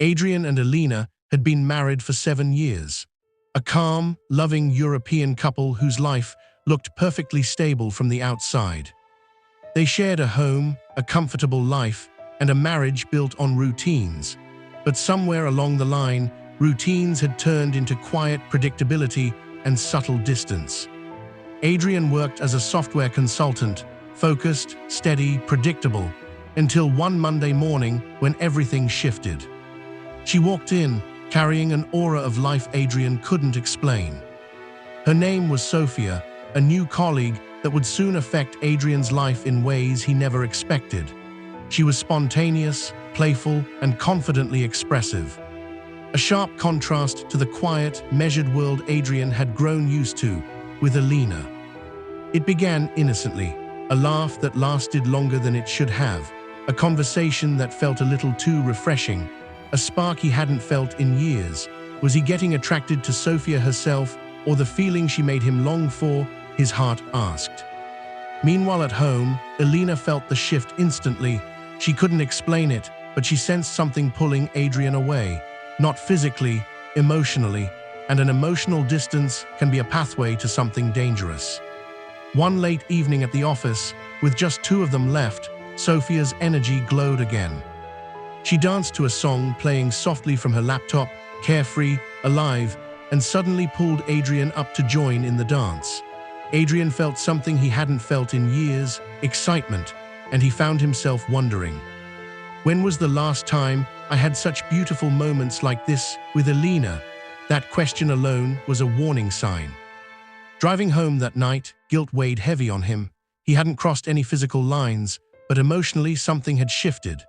Adrian and Elena had been married for 7 years. A calm, loving European couple whose life looked perfectly stable from the outside. They shared a home, a comfortable life, and a marriage built on routines. But somewhere along the line, routines had turned into quiet predictability and subtle distance. Adrian worked as a software consultant, focused, steady, predictable, until one Monday morning when everything shifted. She walked in, carrying an aura of life Adrian couldn't explain. Her name was Sofia, a new colleague that would soon affect Adrian's life in ways he never expected. She was spontaneous, playful, and confidently expressive. A sharp contrast to the quiet, measured world Adrian had grown used to with Elena. It began innocently, a laugh that lasted longer than it should have, a conversation that felt a little too refreshing, a spark he hadn't felt in years. Was he getting attracted to Sofia herself, or the feeling she made him long for? His heart asked. Meanwhile at home, Elena felt the shift instantly. She couldn't explain it, but she sensed something pulling Adrian away. Not physically, emotionally, and an emotional distance can be a pathway to something dangerous. One late evening at the office, with just 2 of them left, Sofia's energy glowed again. She danced to a song playing softly from her laptop, carefree, alive, and suddenly pulled Adrian up to join in the dance. Adrian felt something he hadn't felt in years, excitement, and he found himself wondering, when was the last time I had such beautiful moments like this with Elena? That question alone was a warning sign. Driving home that night, guilt weighed heavy on him. He hadn't crossed any physical lines, but emotionally something had shifted.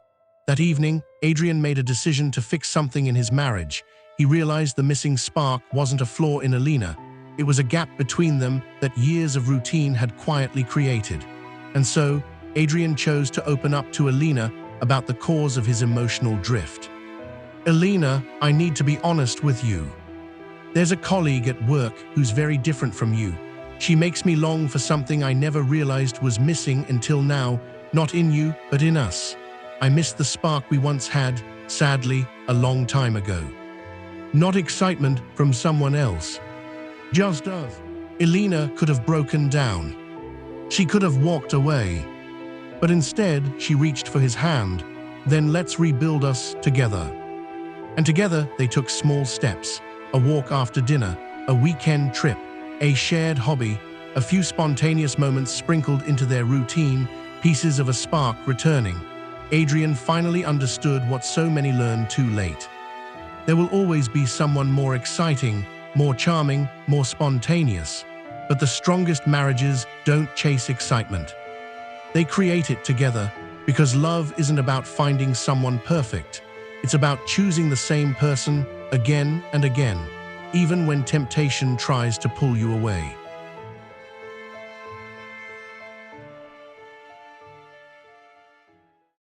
That evening, Adrian made a decision to fix something in his marriage. He realized the missing spark wasn't a flaw in Elena. It was a gap between them that years of routine had quietly created. And so, Adrian chose to open up to Elena about the cause of his emotional drift. Elena, I need to be honest with you. There's a colleague at work who's very different from you. She makes me long for something I never realized was missing until now, not in you, but in us. I miss the spark we once had, sadly, a long time ago. Not excitement from someone else. Just us. Elena could have broken down. She could have walked away. But instead, she reached for his hand. Then let's rebuild us together. And together, they took small steps. A walk after dinner, a weekend trip, a shared hobby, a few spontaneous moments sprinkled into their routine, pieces of a spark returning. Adrian finally understood what so many learned too late. There will always be someone more exciting, more charming, more spontaneous. But the strongest marriages don't chase excitement. They create it together, because love isn't about finding someone perfect. It's about choosing the same person again and again, even when temptation tries to pull you away.